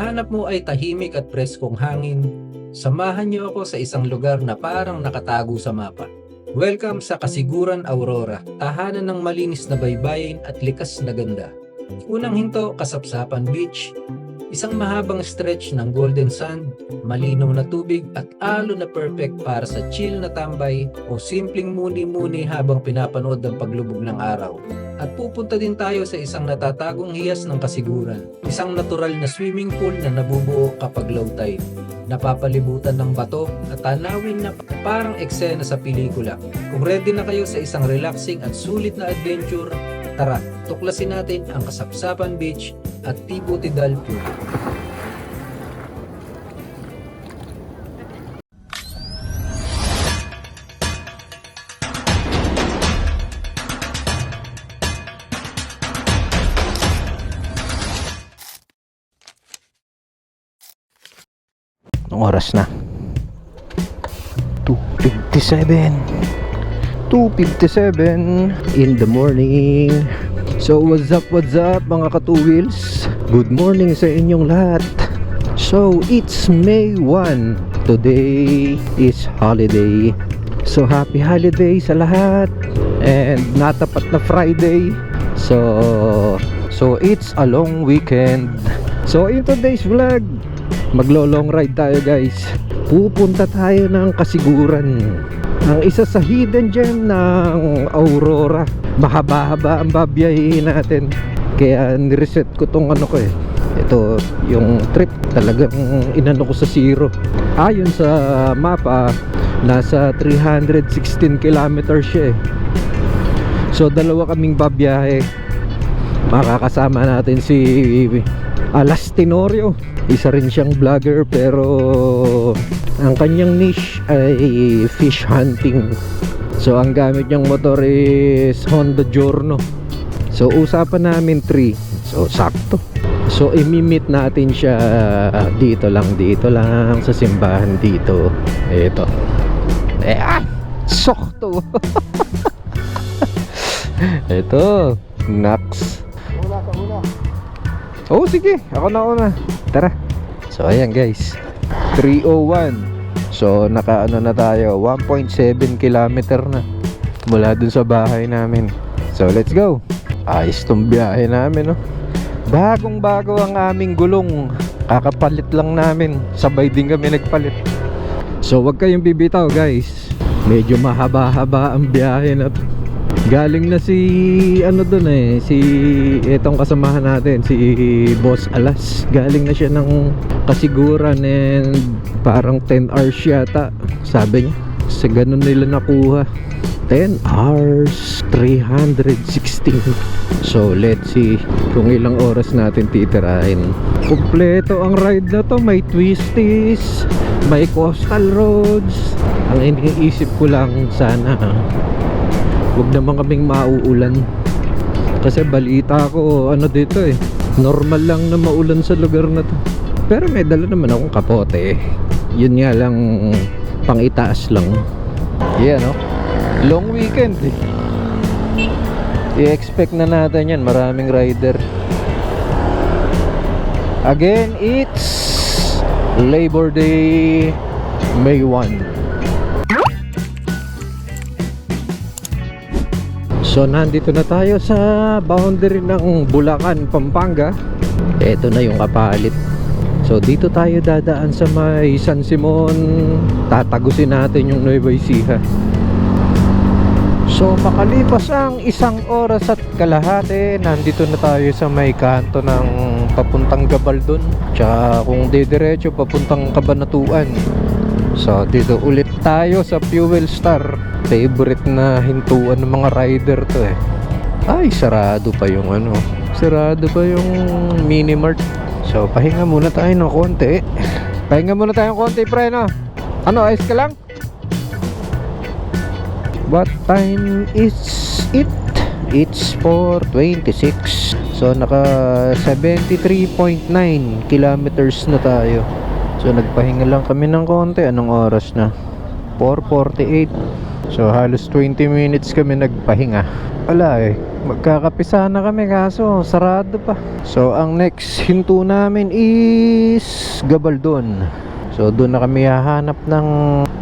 hanap mo ay tahimik at preskong hangin, samahan niyo ako sa isang lugar na parang nakatago sa mapa. Welcome sa Kasiguran, Aurora, tahanan ng malinis na baybayin at likas na ganda. Unang hinto, Kasapsapan Beach, isang mahabang stretch ng golden sand, malinaw na tubig at alon na perfect para sa chill na tambay o simpleng muni-muni habang pinapanood ang paglubog ng araw. At pupunta din tayo sa isang natatagong hiyas ng Kasiguran, isang natural na swimming pool na nabubuo kapag low tide. Napapalibutan ng bato at tanawin na parang eksena sa pelikula. Kung ready na kayo sa isang relaxing at sulit na adventure, tara, tuklasin natin ang Kasapsapan Beach at Tibutidal Pool. Anong oras na? 2:57 in the morning. So what's up mga ka-two-wheels? Good morning sa inyong lahat. So it's May 1. Today is holiday. So happy holiday sa lahat. And natapat na Friday. So it's a long weekend. So in today's vlog, maglo-long ride tayo guys. Pupunta tayo ng Kasiguran, ang isa sa hidden gem ng Aurora. Mahaba-haba ang babiyahin natin, kaya nireset ko tong ano ko ito yung trip, talagang inano ko sa zero. Ayon sa mapa, nasa 316 kilometers siya So dalawa kaming babiyahe. Makakasama natin si Alas Tenorio. Isa rin siyang vlogger pero ang kanyang niche ay fish hunting. So ang gamit niyang motor is Honda Giorno. So usapan namin 3. So sakto. So imi-meet natin siya dito lang sa simbahan dito. Ito. Sakto. Ito, Nax. Oh sige, ako na una. Tara. So ayan guys, 3:01. So nakaano na tayo, 1.7 kilometer na mula dun sa bahay namin. So let's go. Ayos tong biyahe namin, no? Bagong bago ang aming gulong. Kakapalit lang namin. Sabay din kami nagpalit. So wag kayong bibitaw guys. Medyo mahaba-haba ang biyahe na to. Galing na si si etong kasamahan natin, si Boss Alas. Galing na siya ng Kasiguran and parang 10 hours yata sabi niya. Sa ganun nila nakuha, 10 hours 316. So let's see kung ilang oras natin titirahin. Kompleto ang ride na to. May twisties, may coastal roads. Ang iniisip ko lang, sana huwag naman kaming mauulan. Kasi balita ko dito normal lang na maulan sa lugar na to. Pero may dala naman akong kapote. Yun nga lang, pang itaas lang. Yeah, no? Long weekend I-expect na natin yan. Maraming rider. Again, it's Labor Day, May 1. So nandito na tayo sa boundary ng Bulacan, Pampanga. Ito na yung kapalit. So dito tayo dadaan sa may San Simon. Tatagusin natin yung Nueva Ecija. So makalipas ang 1 oras at kalahati, nandito na tayo sa may kanto ng papuntang Gabaldon. Tsaka kung didiretso papuntang Cabanatuan. So dito ulit tayo sa Fuel Star. Favorite na hintuan ng mga rider to Ay, sarado pa yung sarado pa yung Mini Mart. So pahinga muna tayo ng konti. Pahinga muna tayo ng konti, pre, no? Ayos ka lang? What time is it? It's 4:26. So naka 73.9 kilometers na tayo. So nagpahinga lang kami ng konti. Anong oras na? 4:48. So halos 20 minutes kami nagpahinga. Wala eh, magkakapisa na kami kaso sarado pa. So ang next hinto namin is Gabaldon. So doon na kami hahanap ng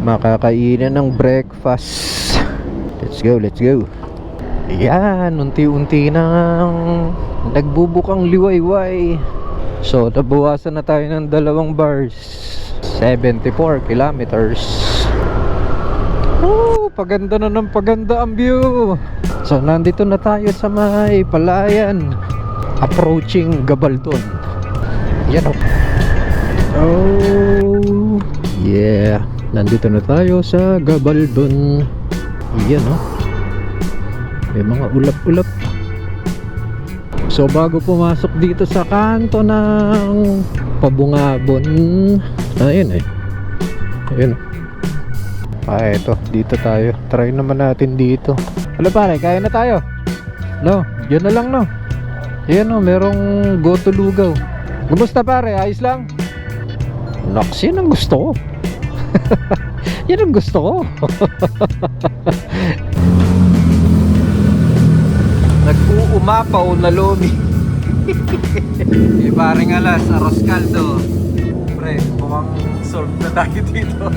makakainan ng breakfast. Let's go, let's go. Yan, unti-unti nang nagbubukang liwayway. So nabawasan na tayo ng 2 bars. 74 kilometers. Paganda na ng paganda ang view. So nandito na tayo sa may palayan, approaching Gabaldon. Yan o. Oh yeah, nandito na tayo sa Gabaldon. Yan o, may mga ulap-ulap. So bago pumasok dito sa kanto ng Pabungabon, ayun eh, ayun. Ito, dito tayo. Try naman natin dito. Ano pare, kaya na tayo? No, yun na lang no. Ayan o, merong goto lugaw. Kumusta pare, ayos lang? Nox, yan ang gusto ko. Yan ang gusto ko. Nag-uumapaw na lomi. Paring alas, arroz caldo. Pre, mukhang solve na tayo dito.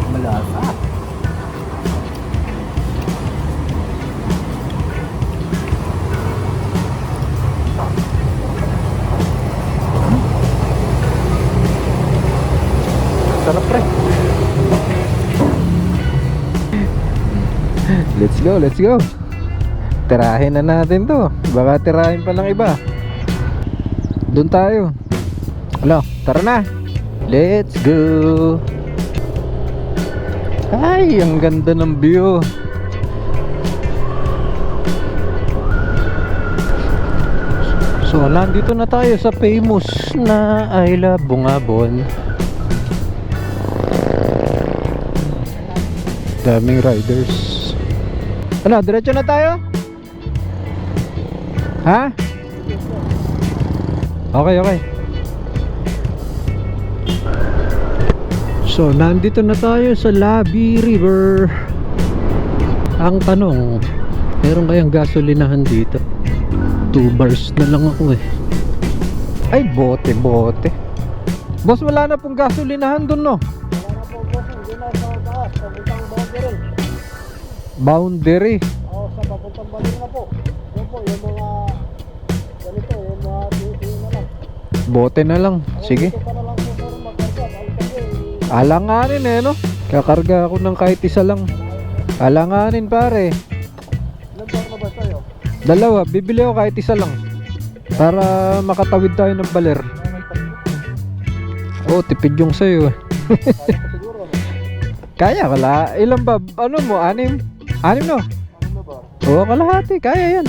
Malasa. Sarap pre. Let's go, let's go. Tirahin na natin to. Baka tirahin pa ng iba. Doon tayo. Ano, tara na. Let's go. Ay, ang ganda ng view. So, nandito na tayo sa famous na Isla Bungabon. Daming riders. Ano, diretso na tayo? Ha? Okay, okay. So, nandito na tayo sa Labi River. Ang tanong, meron kayang gasolinahan dito? 2 bars na lang ako eh. Ay, bote, bote. Boss, wala na pong gasolinahan dun, no? Boundary. Oo, sa papuntang balik na po. Yun po, yung mga ganito, yung mga tisi na lang. Bote na lang. Sige. Dito pa na lang po pero magkarga. Balik Alanganin eh, no? Kakarga ako ng kahit isa lang. Alanganin pare. ilan bar na ba sa'yo? 2, bibili ako kahit isa lang. Para makatawid tayo ng baler. Oh, tipid yung sa'yo eh. Kaya pa siguro, no? Kaya, wala. Ilan ba? Ano mo? 6? 6 no? Ano na ba? Oo, kalahati. Kaya yan.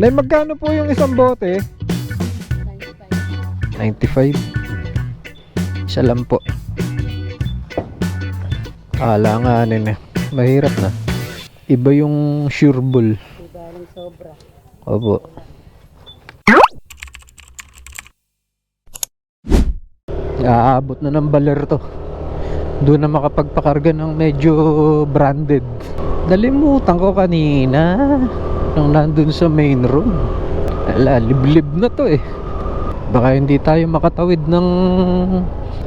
Like, magkano po yung isang bote? 95. Isa lang po. Alanganin eh. Mahirap na. Iba yung sureball. Iba ng sobra. Opo. Aabot na ng baler to. Doon na makapagpakarga ng medyo branded. Nalimutan ko kanina nung nandun sa main room. Ala, liblib na to eh. Baka hindi tayo makatawid ng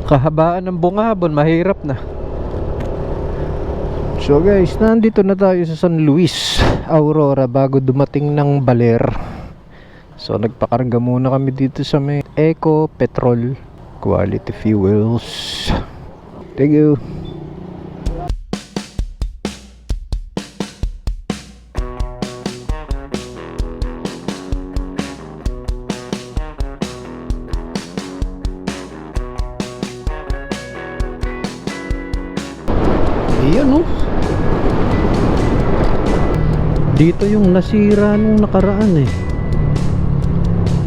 kahabaan ng Bungabon. Mahirap na. So guys, nandito na tayo sa San Luis, Aurora bago dumating ng baler. So nagpakarga muna kami dito sa may Eco Petrol Quality Fuels. Thank you. Ayan oh. Dito yung nasira nung nakaraan eh.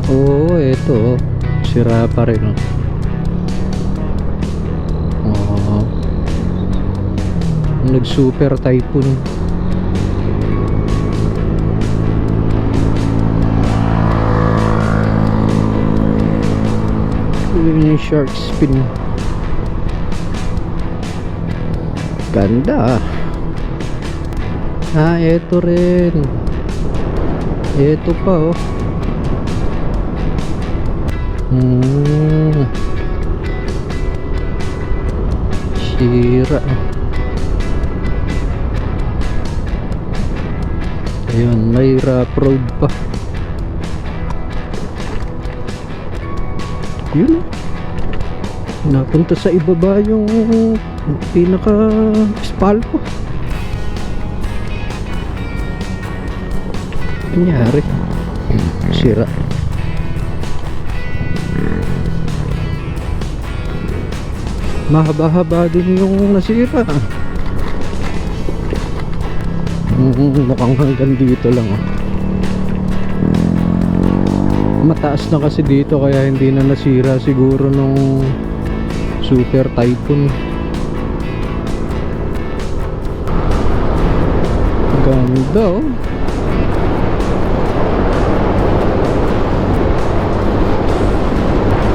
Oo, eto oh. Sira pa rin oh. Nag super typhoon. Yun yung shark fin. Ganda. Eto rin. Eto pa oh. Sira. Ayun, may rough road pa. Yun. Napunta sa ibaba yung pinaka espalto. Nangyari. Sira. Mahaba-haba din yung nasira. Mukhang hanggang dito lang oh. Mataas na kasi dito kaya hindi na nasira siguro nung super typhoon. Ganda oh.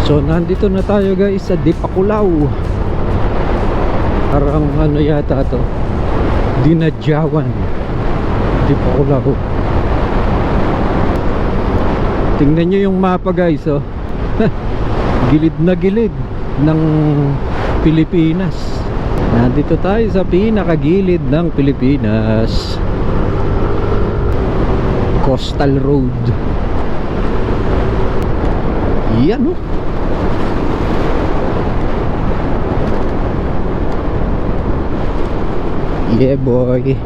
So nandito na tayo guys sa Dipakulaw. Parang ano yata to, Dinadjawan, Dipakulaw. Tingnan nyo yung mapa guys oh. Gilid na gilid ng Pilipinas. Nandito tayo sa pinakagilid ng Pilipinas. Coastal Road. Yan oh. Yeah boy.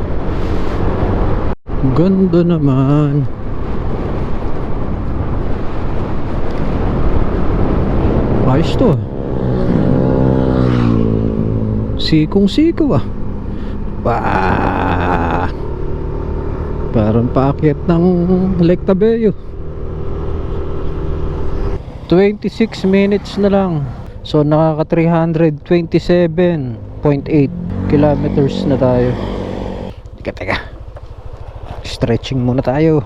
Ganda naman. Ayos to. Sikong siko ah. Wah. Parang paakyat ng Lake Tabeo. 26 minutes na lang. So nakaka 327.8 kilometers na tayo. Teka. Stretching muna tayo.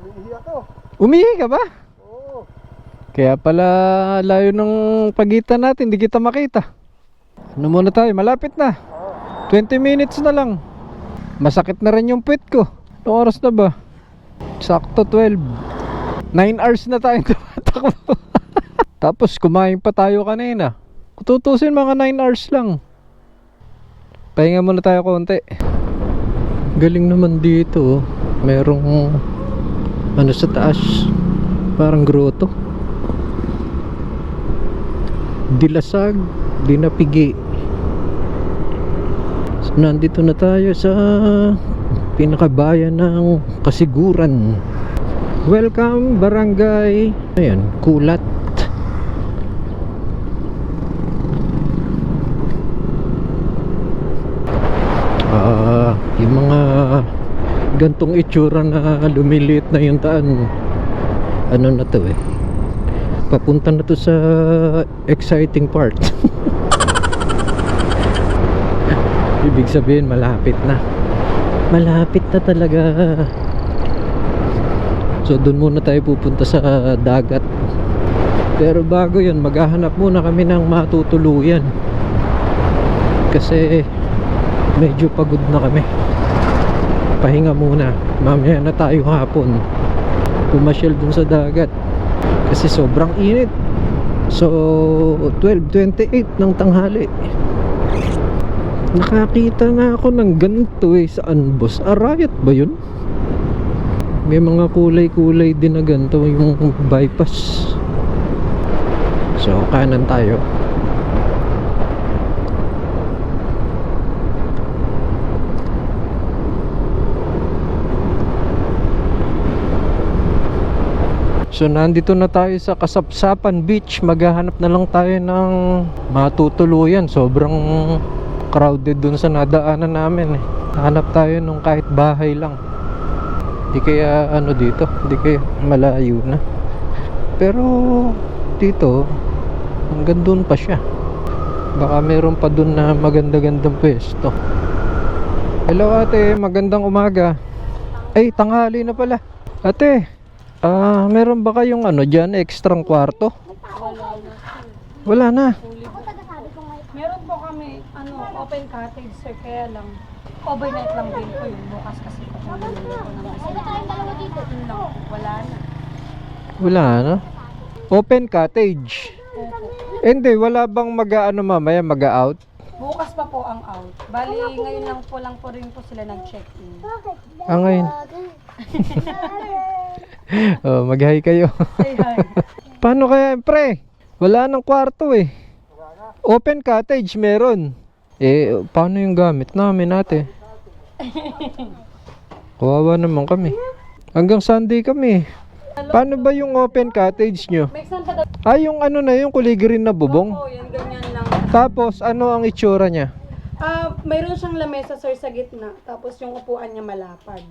Umiiyak ako. Umihi ka ba? Oo. Kaya pala layo ng pagitan natin, hindi kita makita. Ano muna tayo, malapit na. 20 minutes na lang. Masakit na rin yung puwet ko. Anong oras na ba? Sakto 12. 9 hours na tayo tumatakbo. Tapos kumain pa tayo kanina. Kututusin mga 9 hours lang. Pahinga muna tayo konti. Galing naman dito. Merong ano sa taas, parang grotto. Dilasag, dinapigi. So, nandito na tayo sa pinakabayan ng Kasiguran. Welcome barangay. Ayan, Kulat. Yung mga gantong itsura na lumiliit na yung daan, ano na to eh, papunta na to sa exciting part. Ibig sabihin malapit na talaga. So doon muna tayo pupunta sa dagat. Pero bago yun, maghahanap muna kami ng matutuluyan kasi medyo pagod na kami. Pahinga muna, mamaya na tayo hapon pumasyal dun sa dagat kasi sobrang init. So 12:28 ng tanghali. Nakakita na ako ng ganito eh. Saan boss? Arayat ba yun? May mga kulay-kulay din na ganito yung bypass. So kanan tayo. So nandito na tayo sa Kasapsapan Beach. Maghahanap na lang tayo ng matutuluyan. Sobrang crowded dun sa nadaanan namin eh. Hanap tayo nung kahit bahay lang. Di kaya ano dito, di kaya malayo na. Pero dito hanggang dun pa siya. Baka meron pa dun na maganda-gandang pwesto. Hello ate, magandang umaga. Ay, tanghali na pala. Ate, meron ba kayong ano dyan, extrang kwarto? Wala na. Meron po kami, open cottage sir, kaya lang, overnight lang din po yun. Bukas kasi po kung wala na. Wala na. Open cottage. Hindi, wala bang mag-ano mamaya, mag-out? Bukas pa po ang out. Bali, ngayon lang po rin po sila nag-check-in. Ngayon. Oh, mag-hi kayo. Say hi. Paano kaya, pre? Wala nang kwarto eh. Open cottage meron. Paano yung gamit namin ate? Kawawa naman kami. Hanggang Sunday kami. Paano ba yung open cottage nyo? May saan pa daw? Yung ano na yung kuligirin na bubong. Oo, yan, ganyan lang. Tapos ano ang itsura niya? Mayroon siyang lamesa sir sa gitna, tapos yung upuan niya malapad.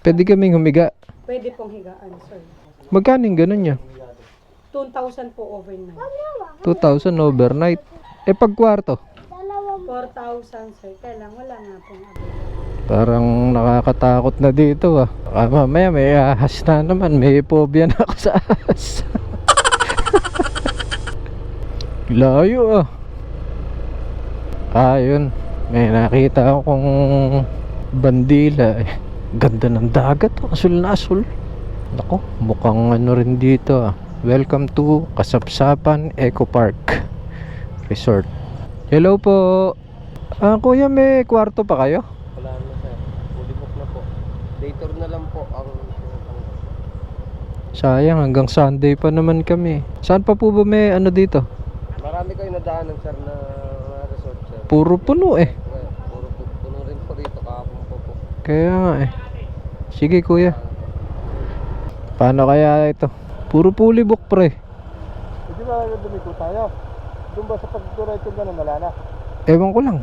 Pwede kaming humiga. Pwede pong higaan sir. Magkano yung ganun niya? 2,000 po overnight. 2,000 overnight. Pag kwarto? 4,000 sir, kaya lang wala nga pong available. Parang nakakatakot na dito ah. Mamaya may ahas na naman. May phobia na ako sa ahas. Layo ah. Yun. May nakita akong bandila eh. Ganda ng dagat oh. Asul na asul. Nako, mukhang ano rin dito ah. Welcome to Kasapsapan Eco Park Resort. Hello po. Kuya, may kwarto pa kayo? Wala na sir, fully book na po. Day tour na lang po ang Sayang, hanggang Sunday pa naman kami. Saan pa po ba may ano dito? marami kayo nadaanan sir na resort sir. Puro puno eh. Puro puno rin po rito kahapon po. Kaya nga eh. Sige kuya. Paano kaya ito? Puro fully book pre. Hindi ba dumiko tayo? Doon ba sa pag-diretso ka na malala? Ewan ko lang.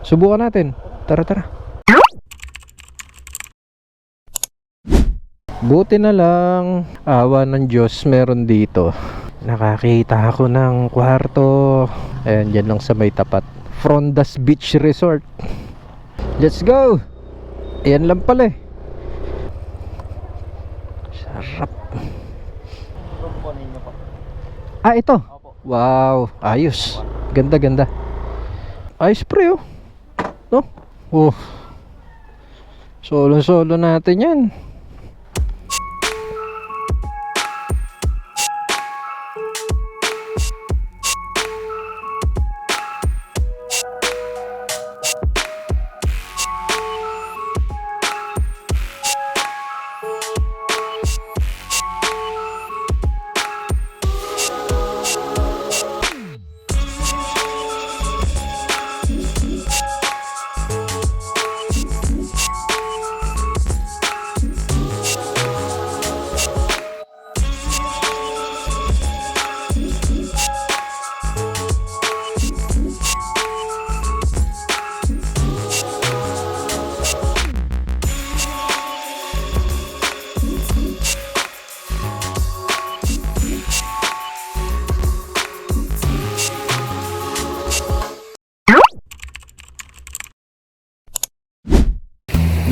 Subukan natin. Tara tara. Buti na lang, awa ng Diyos, meron dito. Nakakita ako ng kwarto. Ayan, dyan lang sa may tapat. Frondas Beach Resort. Let's go! Ayan lang pala eh. Sarap. Room po ninyo po. Ito. Opo. Wow, ayos. Ganda, ganda. Ayos pre oh. No? Oh. Solo natin yan.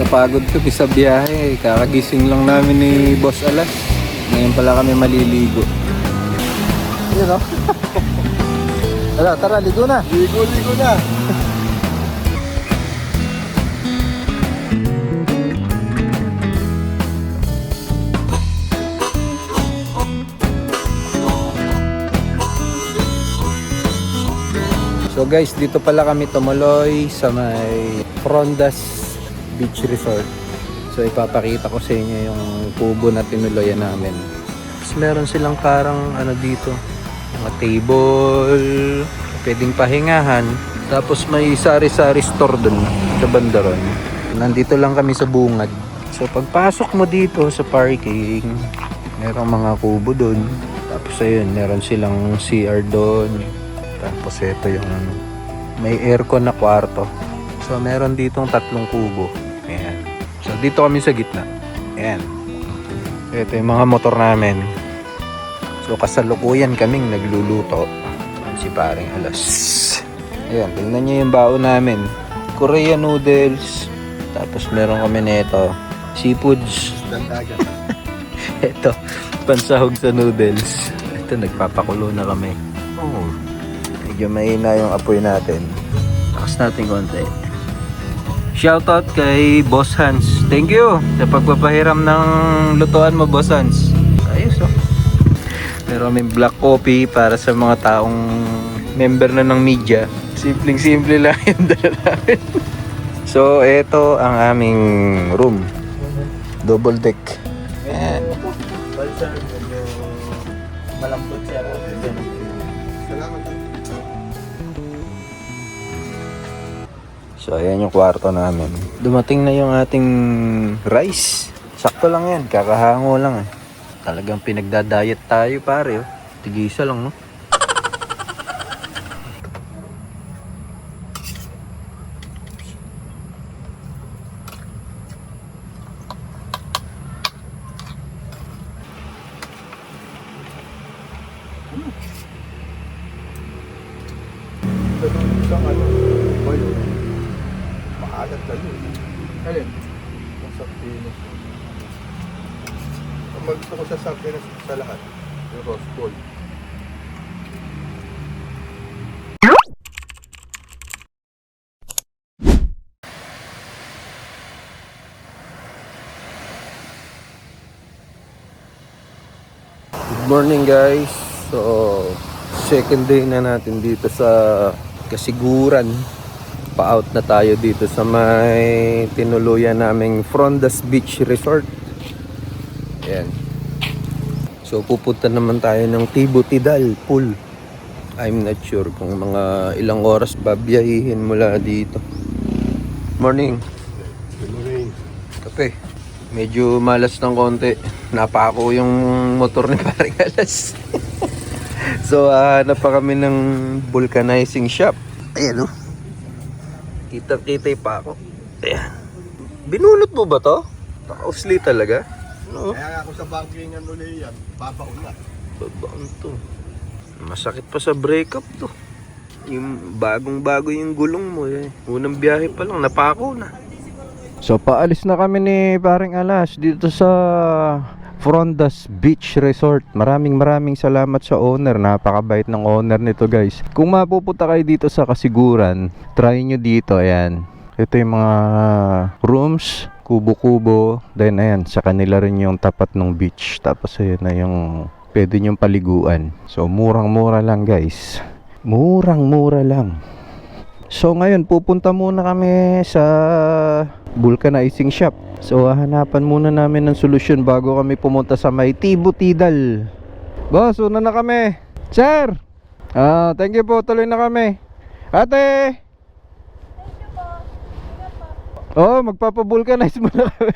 Napagod kami sa biyahe. Kakagising lang namin ni Boss Alas. Ngayon pala kami maliligo. Yun o. Tara, ligo na. Ligo na! So guys, dito pala kami tumuloy sa may Frondas Beach Resort. So ipapakita ko sa inyo yung kubo na tinuloyan namin. Tapos meron silang karang ano dito, mga table, pwedeng pahingahan. Tapos may sari-sari store dun sa bandaron. Nandito lang kami sa bungad. So pagpasok mo dito sa parking, merong mga kubo dun. Tapos ayun, meron silang CR dun. Tapos ito yung may aircon na kwarto. So meron ditong 3 kubo. Ayan. So dito kami sa gitna. Ayan. Ito yung mga motor namin. So kasalukuyan kaming nagluluto. Si paring Alas. Ayan, tingnan nyo yung baon namin. Korean noodles. Tapos meron kami nito, seafoods. Dandagan. Ito, pansahog sa noodles. Ito, nagpapakulo na kami. Oh, medyo mahina yung apoy natin. Takas natin konti. Shoutout kay Boss Hans. Thank you sa pagpapahiram ng lutuan mo, Boss Hans. Ayos, oh. Meron kaming black coffee para sa mga taong member na ng media. Simpleng-simple lang yung dala namin. So, ito ang aming room. Double deck. Ayan. Balsar, medyo malambot siya. Salamat. So, ayan yung kwarto namin. Dumating na yung ating rice. Sakto lang yan. Kakahango lang eh. Talagang pinagda-diet tayo pare. Oh. Tigisa lang, no? Isang ano, boy. Maalat kayo. Alin? Ang Sardinas. Ang gusto ko sa Sardinas sa lahat. Yung roast ball. Good morning guys. So, second day na natin dito sa Kasiguran. Pa-out na tayo dito sa may tinuluyan naming Frondas Beach Resort. Ayan. So, pupunta naman tayo ng Tibutidal Pool. I'm not sure kung mga ilang oras babiyahihin mula dito. Morning. Good morning. Kape. Medyo malas ng konti. Napako yung motor ni Paring Alas. So, hanap pa kami ng vulcanizing shop. Ayan, oh. Kita-kita pa ako. Ayan. Binulot mo ba to? Nakausli talaga? No. Kaya ako sa banking ano yan, babaon na. Babaon to. Masakit pa sa breakup to. Yung bagong-bago yung gulong mo eh. Unang biyahe pa lang, napako na. So paalis na kami ni Paring Alas dito sa Frondas Beach Resort. Maraming salamat sa owner. Napakabait ng owner nito guys. Kung mapupunta kayo dito sa Kasiguran, try nyo dito. Ayan. Ito yung mga rooms, kubo-kubo. Then ayan, sa kanila rin yung tapat ng beach. Tapos ayan na yung pwede nyong paliguan. So murang-mura lang guys. Murang-mura lang. So ngayon pupunta muna kami sa vulcanizing shop. So hahanapan muna namin ng solusyon bago kami pumunta sa may Tibutidal. Boss, una na kami. Sir! Thank you po, tuloy na kami. Ate! Oh, magpapa-vulcanize muna kami.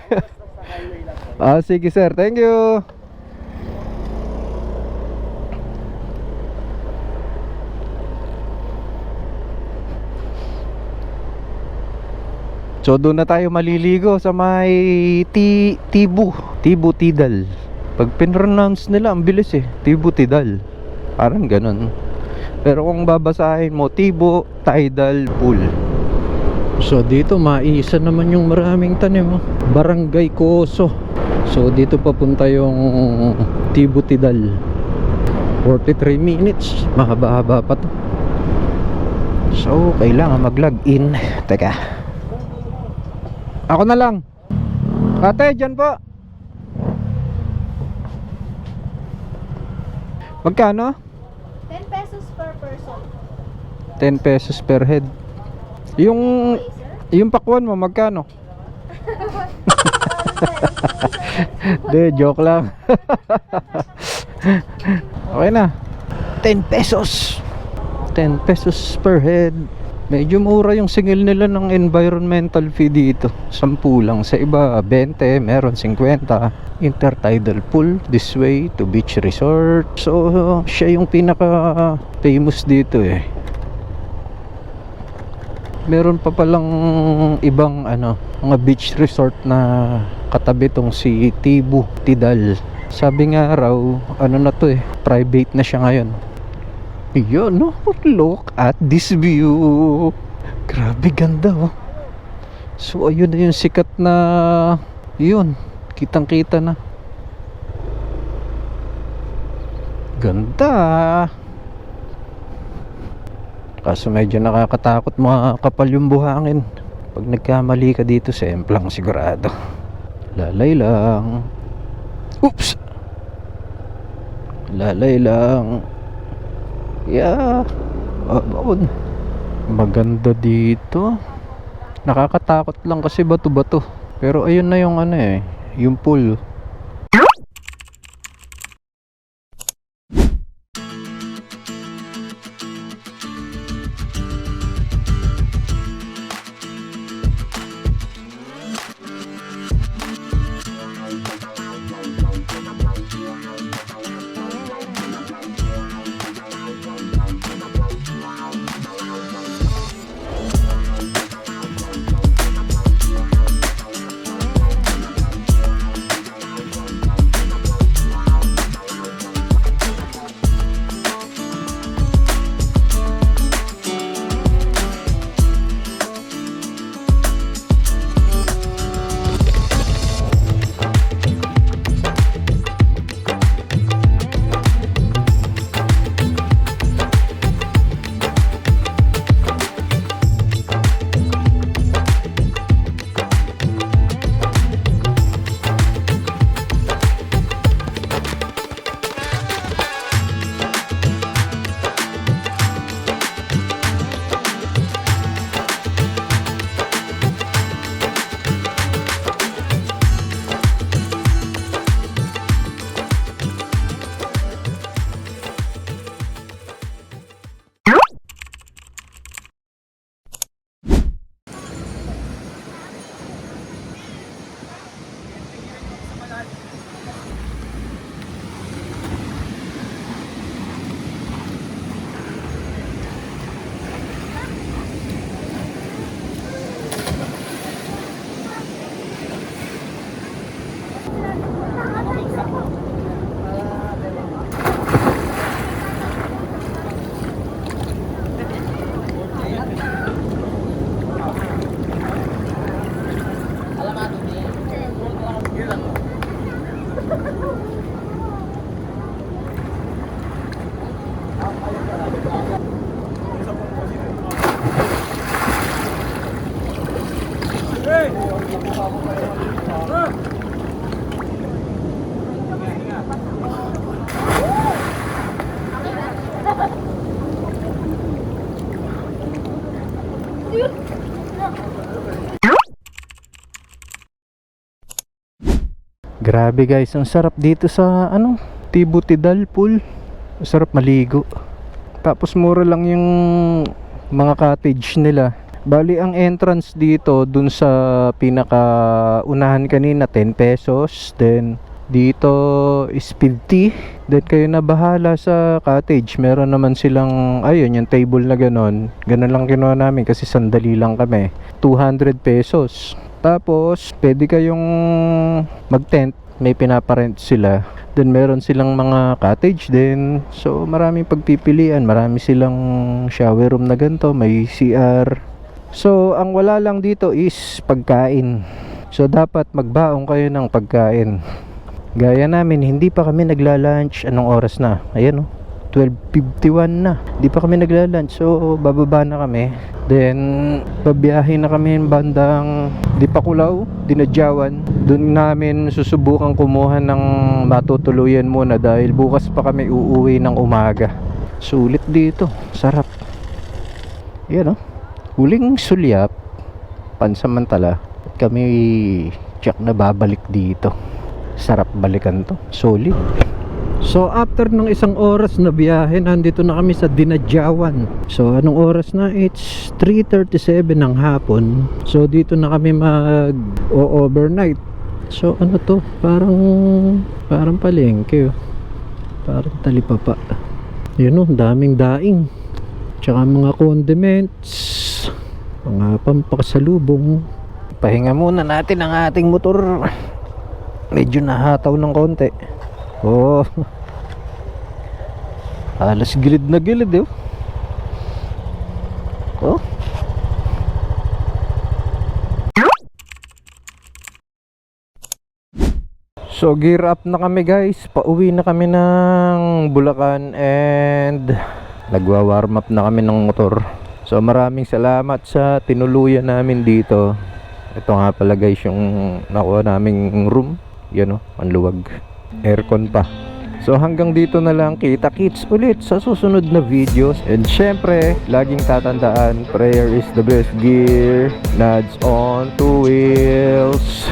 Sige sir, thank you. So doon na tayo maliligo sa may Tibutidal. Pag pinronounce nila ang bilis eh, Tibutidal. Parang ganun. Pero kung babasahin mo, Tibutidal Pool. So dito maisa naman yung maraming tanim, oh. Barangay Coso. So dito papunta yung Tibutidal. 43 minutes. Mahaba-haba pa to. So kailangan mag-log in. Teka, ako na lang. Ate, dyan po. Magkano? 10 pesos per person. 10 pesos per head. Yung pakwan mo, magkano? De, joke lang. Okay na. 10 pesos. 10 pesos per head. Medyo mura yung singil nila ng environmental fee dito. 10 lang. Sa iba 20, meron 50. Intertidal pool this way to beach resort. So siya yung pinaka famous dito eh. Meron pa palang ibang mga beach resort na katabi tong si Tibutidal. Sabi nga raw na to eh, private na siya ngayon. Yun, no? Look at this view. Grabe ganda, oh. So ayun na yung sikat na Yun, kitang kita na. Ganda. Kaso medyo nakakatakot mga kapal yung buhangin. Pag nagkamali ka dito, semplang sigurado. Lalay lang. Oops! Lalay lang. Yeah. Baon. Maganda dito. Nakakatakot lang kasi bato-bato. Pero ayun na yung ano eh, yung pool. Grabe guys, ang sarap dito sa ano, Tibutidal Pool. Sarap maligo. Tapos mura lang yung mga cottage nila. Bali ang entrance dito dun sa pinaka unahan kanina 10 pesos. Then dito is 50. Then kayo na bahala sa cottage. Meron naman silang ayun yung table na ganon. Ganon lang kinuha namin kasi sandali lang kami. 200 pesos. Tapos pwede kayong mag-tent. May pinaparent sila. Then meron silang mga cottage din. So maraming pagpipilian. Marami silang shower room na ganito. May CR. So ang wala lang dito is pagkain. So dapat magbaong kayo ng pagkain. Gaya namin, hindi pa kami nagla-lunch. Anong oras na? Ayan o, 12:51 na. Hindi pa kami nagla-lunch. So bababa na kami. Then babiyahe na kami bandang Dipakulaw, Dinadjawan. Doon namin susubukan kumuha ng matutuluyan muna dahil bukas pa kami uuwi ng umaga. Sulit dito, sarap. Yan o, huling sulyap, pansamantala. At kami check na babalik dito. Sarap balikan to, solid. So after ng isang oras na biyahe, nandito na kami sa Dinadjawan. So anong oras na? It's 3:37 ng hapon. So dito na kami mag-overnight. So ano to? Parang palengke oh. Parang talipapa. Yun oh, daming daing. Tsaka mga condiments, mga pampakasalubong. Pahinga muna natin ang ating motor. Medyo nahataw ng konti. Oh, alas gilid na gilid eh. Oh. So gear up na kami guys. Pauwi na kami ng Bulacan and nagwa-warm up na kami ng motor. So maraming salamat sa tinuluyan namin dito. Ito nga pala guys yung nakuha naming room. Yan o, ang luwag. Aircon pa. So hanggang dito na lang, kita-kits ulit sa susunod na videos. And syempre, laging tatandaan, prayer is the best gear. Nods on two wheels.